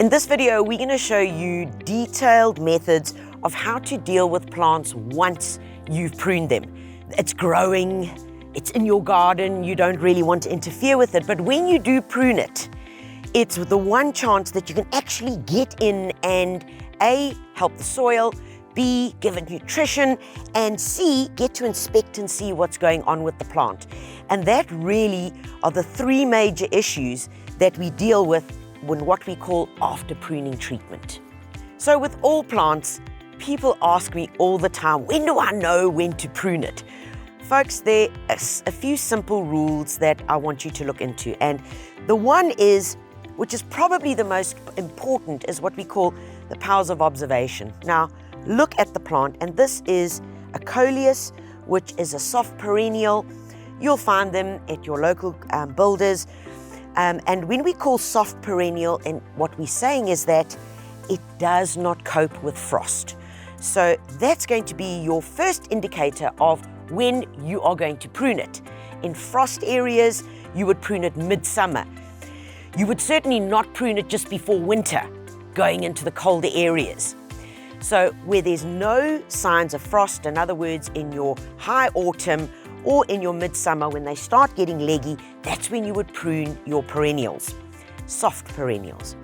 In this video, we're going to show you detailed methods of how to deal with plants once you've pruned them. It's growing, it's in your garden, you don't really want to interfere with it, but when you do prune it, it's the one chance that you can actually get in and A, help the soil, B, give it nutrition, and C, get to inspect and see what's going on with the plant. And that really are the three major issues that we deal with when what we call after pruning treatment. So with all plants, people ask me all the time, when do I know when to prune it? Folks, there are a few simple rules that I want you to look into. And the one is, which is probably the most important, is what we call the powers of observation. Now, look at the plant, and this is a coleus, which is a soft perennial. You'll find them at your local builders. And when we call soft perennial, and what we're saying is that it does not cope with frost. So that's going to be your first indicator of when you are going to prune it. In frost areas, you would prune it midsummer. You would certainly not prune it just before winter, going into the colder areas. So where there's no signs of frost, in other words, in your high autumn or in your midsummer, when they start getting leggy, that's when you would prune your perennials, soft perennials.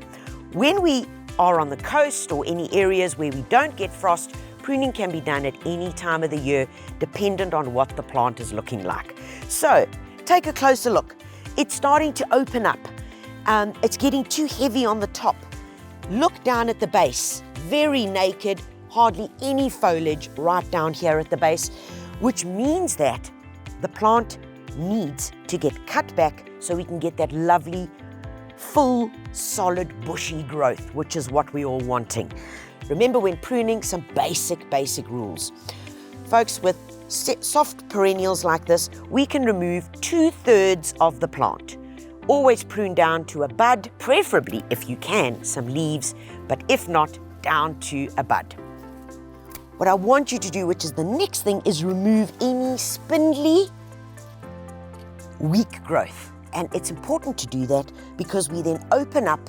When we are on the coast or any areas where we don't get frost, pruning can be done at any time of the year, dependent on what the plant is looking like. So take a closer look. It's starting to open up. It's getting too heavy on the top. Look down at the base, very naked, hardly any foliage right down here at the base, which means that the plant needs to get cut back so we can get that lovely, full, solid, bushy growth, which is what we're all wanting. Remember, when pruning, some basic rules. Folks, with soft perennials like this, we can remove 2/3 of the plant. Always prune down to a bud, preferably, if you can, some leaves, but if not, down to a bud. What I want you to do, which is the next thing, is remove any spindly, weak growth. And it's important to do that because we then open up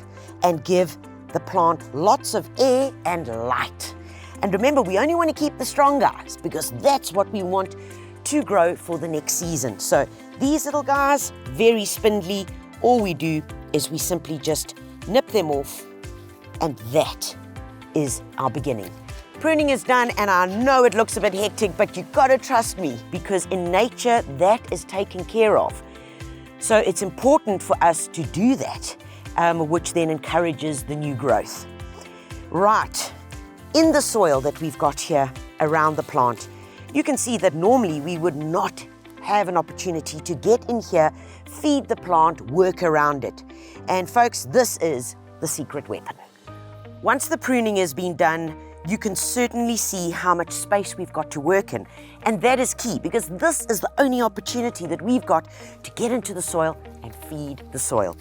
and give the plant lots of air and light. And remember, we only want to keep the strong guys because that's what we want to grow for the next season. So these little guys, very spindly, all we do is we simply just nip them off, and that is our beginning. Pruning is done, and I know it looks a bit hectic, but you've got to trust me because in nature, that is taken care of. So it's important for us to do that, which then encourages the new growth. Right, in the soil that we've got here around the plant, you can see that normally we would not have an opportunity to get in here, feed the plant, work around it. And folks, this is the secret weapon. Once the pruning has been done, you can certainly see how much space we've got to work in. And that is key because this is the only opportunity that we've got to get into the soil and feed the soil.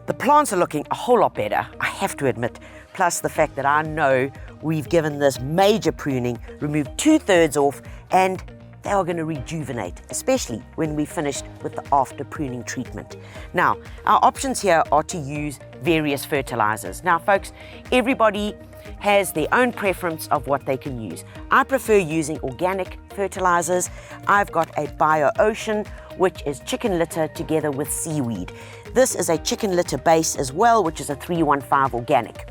The plants are looking a whole lot better, I have to admit, plus the fact that I know we've given this major pruning, removed 2/3 off, and they are going to rejuvenate, especially when we finished with the after pruning treatment. Now, our options here are to use various fertilizers. Now, folks, everybody has their own preference of what they can use. I prefer using organic fertilizers. I've got a Bio Ocean, which is chicken litter together with seaweed. This is a chicken litter base as well, which is a 315 organic.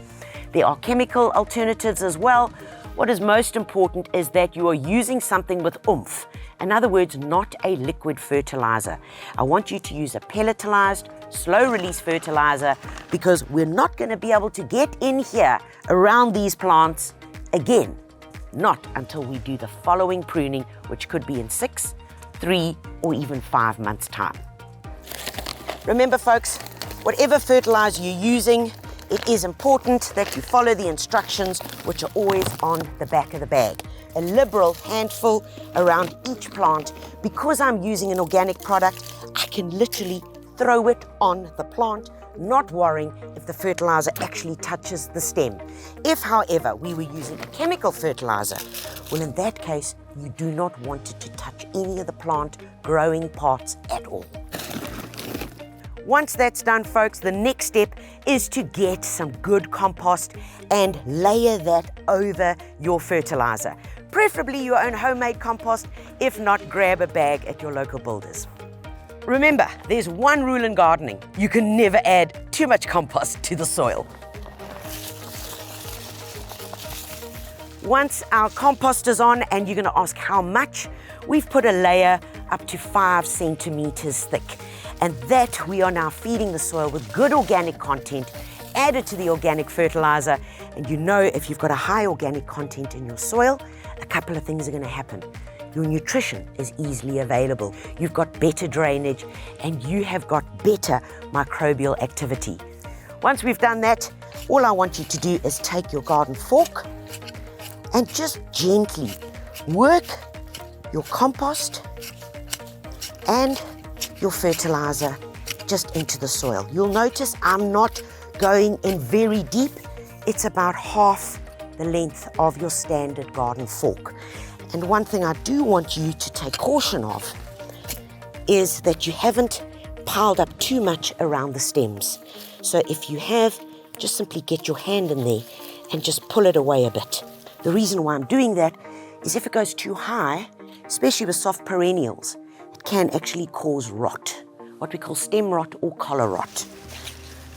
There are chemical alternatives as well. What is most important is that you are using something with oomph. In other words, not a liquid fertilizer. I want you to use a pelletized, slow-release fertilizer because we're not going to be able to get in here around these plants again, not until we do the following pruning, which could be in 6, 3, or even 5 months' time. Remember, folks, whatever fertilizer you're using, it is important that you follow the instructions, which are always on the back of the bag. A liberal handful around each plant. Because I'm using an organic product, I can literally throw it on the plant, not worrying if the fertilizer actually touches the stem. If, however, we were using a chemical fertilizer, well, in that case, you do not want it to touch any of the plant growing parts at all. Once that's done, folks, the next step is to get some good compost and layer that over your fertilizer. Preferably your own homemade compost. If not, grab a bag at your local builders. Remember, there's one rule in gardening. You can never add too much compost to the soil. Once our compost is on, and you're going to ask how much, we've put a layer up to 5 centimeters thick. And that we are now feeding the soil with good organic content added to the organic fertilizer. And you know, if you've got a high organic content in your soil, a couple of things are going to happen. Your nutrition is easily available. You've got better drainage and you have got better microbial activity. Once we've done that, all I want you to do is take your garden fork and just gently work your compost and your fertilizer just into the soil. You'll notice I'm not going in very deep. It's about half the length of your standard garden fork. And one thing I do want you to take caution of is that you haven't piled up too much around the stems. So if you have, just simply get your hand in there and just pull it away a bit. The reason why I'm doing that is if it goes too high, especially with soft perennials, it can actually cause rot, what we call stem rot or collar rot.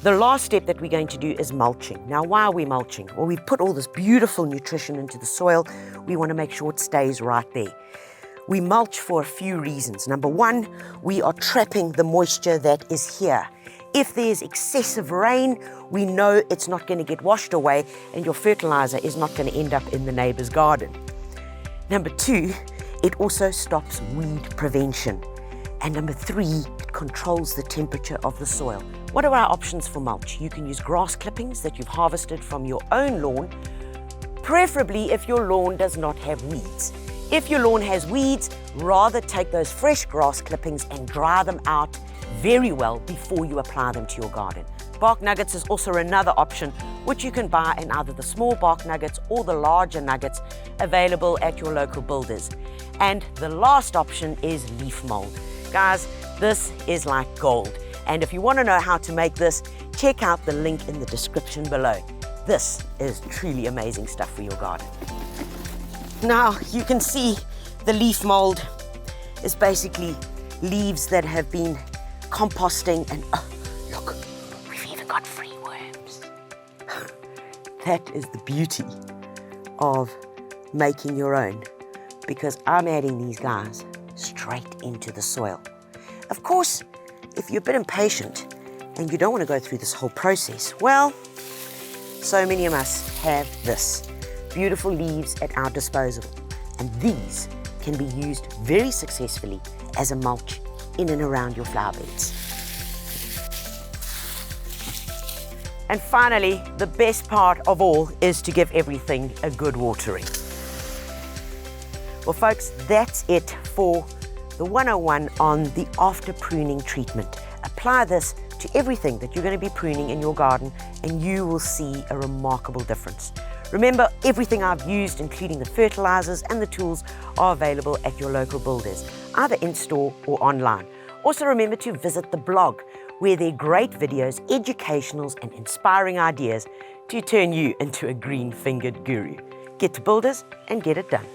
The last step that we're going to do is mulching. Now, why are we mulching? Well, we've put all this beautiful nutrition into the soil. We want to make sure it stays right there. We mulch for a few reasons. Number one, we are trapping the moisture that is here. If there's excessive rain, we know it's not going to get washed away and your fertilizer is not going to end up in the neighbor's garden. Number two, it also stops weed prevention. And number three, it controls the temperature of the soil. What are our options for mulch? You can use grass clippings that you've harvested from your own lawn, preferably if your lawn does not have weeds. If your lawn has weeds, rather take those fresh grass clippings and dry them out very well before you apply them to your garden. Bark nuggets is also another option, which you can buy in either the small bark nuggets or the larger nuggets available at your local builders. And the last option is leaf mold. Guys, this is like gold. And if you want to know how to make this, check out the link in the description below. This is truly amazing stuff for your garden. Now, you can see the leaf mold is basically leaves that have been composting and oh, look, we've even got free worms. That is the beauty of making your own, because I'm adding these guys straight into the soil. Of course, if you're a bit impatient and you don't want to go through this whole process, well, so many of us have this. Beautiful leaves at our disposal. And these can be used very successfully as a mulch in and around your flower beds. And finally, the best part of all is to give everything a good watering. Well, folks, that's it for the 101 on the after pruning treatment. Apply this to everything that you're going to be pruning in your garden and you will see a remarkable difference. Remember, everything I've used, including the fertilizers and the tools, are available at your local builders, either in-store or online. Also remember to visit the blog, where there are great videos, educationals and inspiring ideas to turn you into a green-fingered guru. Get to builders and get it done.